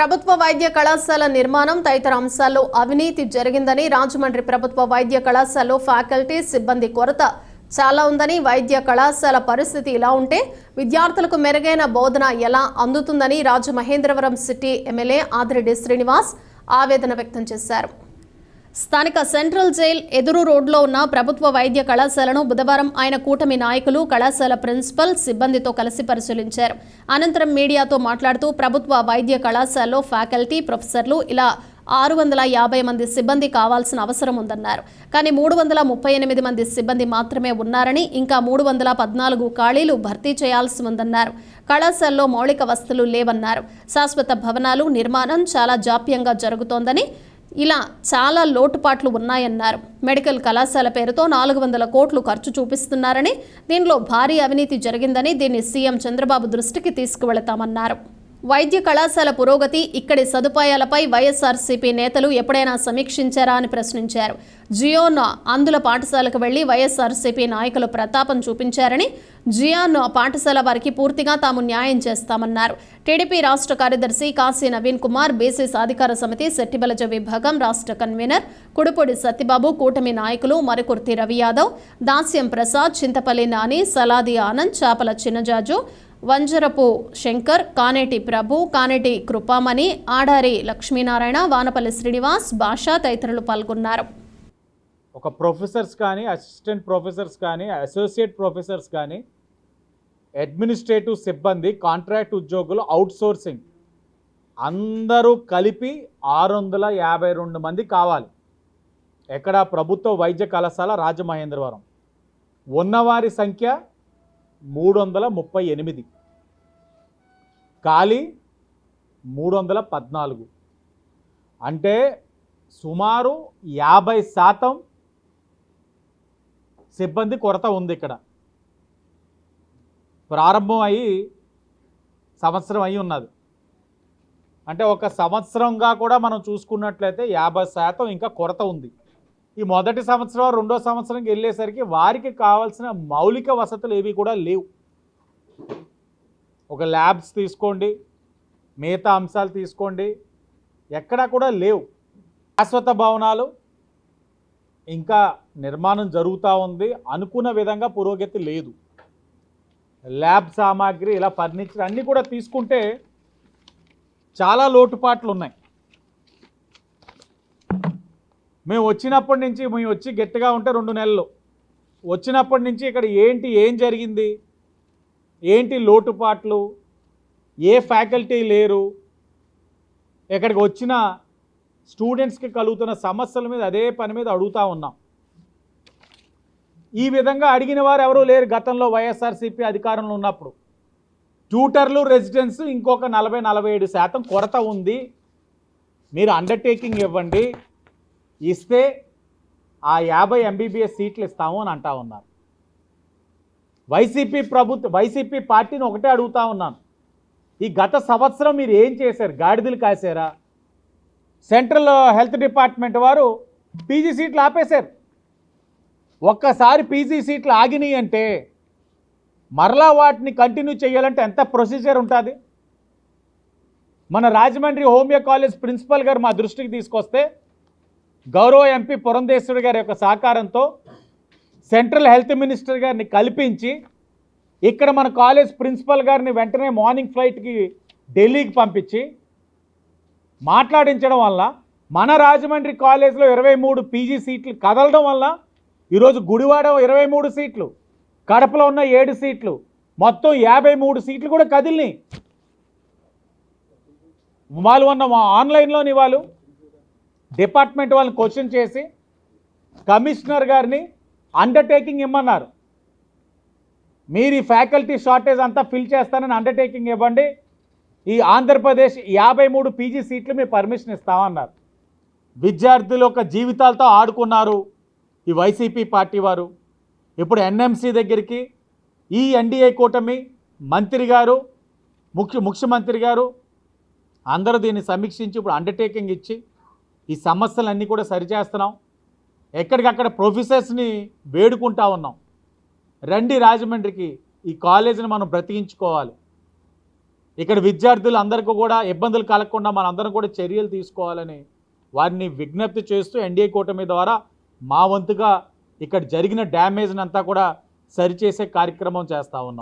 ప్రభుత్వ వైద్య కళాశాల నిర్మాణం తదితర అంశాల్లో అవినీతి జరిగిందని రాజమండ్రి ప్రభుత్వ వైద్య కళాశాలలో ఫ్యాకల్టీ సిబ్బంది కొరత చాలా ఉందని, వైద్య కళాశాల పరిస్థితి ఇలా ఉంటే విద్యార్థులకు మెరుగైన బోధన ఎలా అందుతుందని రాజమహేంద్రవరం సిటీ ఎమ్మెల్యే ఆదిరెడ్డి శ్రీనివాస్ ఆవేదన వ్యక్తం చేశారు. స్థానిక సెంట్రల్ జైల్ ఎదురు రోడ్లో ఉన్న ప్రభుత్వ వైద్య కళాశాలను బుధవారం ఆయన కూటమి నాయకులు, కళాశాల ప్రిన్సిపల్, సిబ్బందితో కలిసి పరిశీలించారు. అనంతరం మీడియాతో మాట్లాడుతూ ప్రభుత్వ వైద్య కళాశాలలో ఫ్యాకల్టీ, ప్రొఫెసర్లు ఇలా 650 మంది సిబ్బంది కావాల్సిన అవసరం ఉందన్నారు. కానీ 338 మంది సిబ్బంది మాత్రమే ఉన్నారని, ఇంకా 314 ఖాళీలు భర్తీ చేయాల్సి ఉందన్నారు. కళాశాలలో మౌలిక వసతులు లేవన్నారు. శాశ్వత భవనాలు నిర్మాణం చాలా జాప్యంగా జరుగుతోందని, ఇలా చాలా లోటుపాట్లు ఉన్నాయన్నారు. మెడికల్ కళాశాల పేరుతో 400 కోట్లు ఖర్చు చూపిస్తున్నారని, దీనిలో భారీ అవినీతి జరిగిందని, దీన్ని సీఎం చంద్రబాబు దృష్టికి తీసుకువెళతామన్నారు. వైద్య కళాశాల పురోగతి, ఇక్కడి సదుపాయాలపై వైఎస్ఆర్సీపీ నేతలు ఎప్పుడైనా సమీక్షించారా అని ప్రశ్నించారు. జియోన్ అందుల పాఠశాలకు వెళ్లి వైఎస్ఆర్సీపీ నాయకులు ప్రతాపం చూపించారని, జియాన్ పాఠశాల వారికి పూర్తిగా తాము న్యాయం చేస్తామన్నారు. టీడీపీ రాష్ట్ర కార్యదర్శి కాశీ నవీన్ కుమార్, బీసీ సాధికార సమితి సెట్టిబలజ విభాగం రాష్ట్ర కన్వీనర్ కుడుపొడి సత్యబాబు, కూటమి నాయకులు మరుకుర్తి రవి యాదవ్, దాస్యం ప్రసాద్, చింతపల్లి నాని, సలాది ఆనంద్, చాపల చిన్నజాజు, వంజరపు శంకర్, కానేటి ప్రభు, కానేటి కృపామణి, ఆడారి లక్ష్మీనారాయణ, వానపల్లి శ్రీనివాస్, భాషా తదితరులు పాల్గొన్నారు. ఒక ప్రొఫెసర్స్ కానీ, అసిస్టెంట్ ప్రొఫెసర్స్ కానీ, అసోసియేట్ ప్రొఫెసర్స్ కానీ, అడ్మినిస్ట్రేటివ్ సిబ్బంది, కాంట్రాక్ట్ ఉద్యోగులు, అవుట్సోర్సింగ్ అందరూ కలిపి 652 మంది కావాలి. ఎక్కడ? ప్రభుత్వ వైద్య కళాశాల రాజమహేంద్రవరం. ఉన్నవారి సంఖ్య 338, ఖాళీ 314. అంటే సుమారు 50% సిబ్బంది కొరత ఉంది. ఇక్కడ ప్రారంభం అయ్యి సంవత్సరం అయి ఉన్నది. అంటే ఒక సంవత్సరంగా కూడా మనం చూసుకున్నట్లయితే 50% ఇంకా కొరత ఉంది. ఈ మొదటి సంవత్సరం, రెండో సంవత్సరంకి వెళ్ళేసరికి వారికి కావాల్సిన మౌలిక వసతులు ఏవి కూడా లేవు. ఒక ల్యాబ్స్ తీసుకోండి, మిగతా అంశాలు తీసుకోండి, ఎక్కడా కూడా లేవు. శాశ్వత భవనాలు ఇంకా నిర్మాణం జరుగుతూ ఉంది, అనుకున్న విధంగా పురోగతి లేదు. ల్యాబ్ సామాగ్రి, ఇలా ఫర్నిచర్ అన్నీ కూడా తీసుకుంటే చాలా లోటుపాట్లు ఉన్నాయి. మేము వచ్చినప్పటి నుంచి, మేము వచ్చి గట్టిగా ఉంటే 2 నెలలు వచ్చినప్పటి నుంచి ఇక్కడ ఏం జరిగింది, ఏంటి లోటుపాట్లు, ఏ ఫ్యాకల్టీ లేరు, ఇక్కడికి వచ్చిన స్టూడెంట్స్కి కలుగుతున్న సమస్యల మీద అదే పని మీద అడుగుతూ ఉన్నాం. ఈ విధంగా అడిగిన వారు ఎవరూ లేరు గతంలో వైఎస్ఆర్సీపీ అధికారంలో ఉన్నప్పుడు. ట్యూటర్లు, రెసిడెన్స్ ఇంకొక 40-47% కొరత ఉంది. మీరు అండర్టేకింగ్ ఇవ్వండి, ఇస్తే ఆ 50 MBBS సీట్లు ఇస్తాము అని అంటా ఉన్నారు. వైసీపీ పార్టీని ఒకటే అడుగుతూ ఉన్నాను, ఈ గత సంవత్సరం మీరు ఏం చేశారు? గాడిదలు కాశారా? సెంట్రల్ హెల్త్ డిపార్ట్మెంట్ వారు పీజీ సీట్లు ఆపేశారు. ఒక్కసారి పీజీ సీట్లు ఆగినాయి అంటే మరలా వాటిని కంటిన్యూ చేయాలంటే ఎంత ప్రొసీజర్ ఉంటుంది? మన రాజమండ్రి హోమియో కాలేజ్ ప్రిన్సిపల్ గారు మా దృష్టికి తీసుకొస్తే, గౌరవ ఎంపీ పురంధేశ్వరి గారి యొక్క సహకారంతో సెంట్రల్ హెల్త్ మినిస్టర్ గారిని కల్పించి ఇక్కడ మన కాలేజ్ ప్రిన్సిపల్ గారిని వెంటనే మార్నింగ్ ఫ్లైట్కి ఢిల్లీకి పంపించి మాట్లాడించడం వల్ల మన రాజమండ్రి కాలేజ్లో 23 పీజీ సీట్లు కదలడం వల్ల ఈరోజు గుడివాడ 23 సీట్లు, కడపలో ఉన్న 7 సీట్లు, మొత్తం 53 సీట్లు కూడా కదిలినాయి. వాళ్ళు ఉన్న ఆన్లైన్లోని వాళ్ళు డిపార్ట్మెంట్ వాళ్ళని క్వశ్చన్ చేసి కమిషనర్ గారిని అండర్టేకింగ్ ఇమ్మన్నారు. మీరు ఈ ఫ్యాకల్టీ షార్టేజ్ అంతా ఫిల్ చేస్తానని అండర్టేకింగ్ ఇవ్వండి, ఈ ఆంధ్రప్రదేశ్ 53 పీజీ సీట్లు మీరు పర్మిషన్ ఇస్తామన్నారు. విద్యార్థుల యొక్క జీవితాలతో ఆడుకున్నారు ఈ వైసీపీ పార్టీ వారు. ఇప్పుడు ఎన్ఎంసీ దగ్గరికి ఈ ఎన్డీఏ కూటమి మంత్రి గారు, ముఖ్యమంత్రి గారు అందరూ దీన్ని సమీక్షించి ఇప్పుడు అండర్టేకింగ్ ఇచ్చి ఈ సమస్యలన్నీ కూడా సరిచేస్తున్నాం. ఎక్కడికక్కడ ప్రొఫెసర్స్ని వేడుకుంటా ఉన్నాం, రండి రాజమండ్రికి, ఈ కాలేజీని మనం బ్రతికించుకోవాలి. ఇక్కడ విద్యార్థులు అందరికీ కూడా ఇబ్బందులు కలగకుండా మనందరం కూడా చర్యలు తీసుకోవాలని వారిని విజ్ఞప్తి చేస్తూ ఎన్డీఏ కూటమి ద్వారా మా వంతుగా ఇక్కడ జరిగిన డ్యామేజ్ని అంతా కూడా సరిచేసే కార్యక్రమం చేస్తూ ఉన్నాం.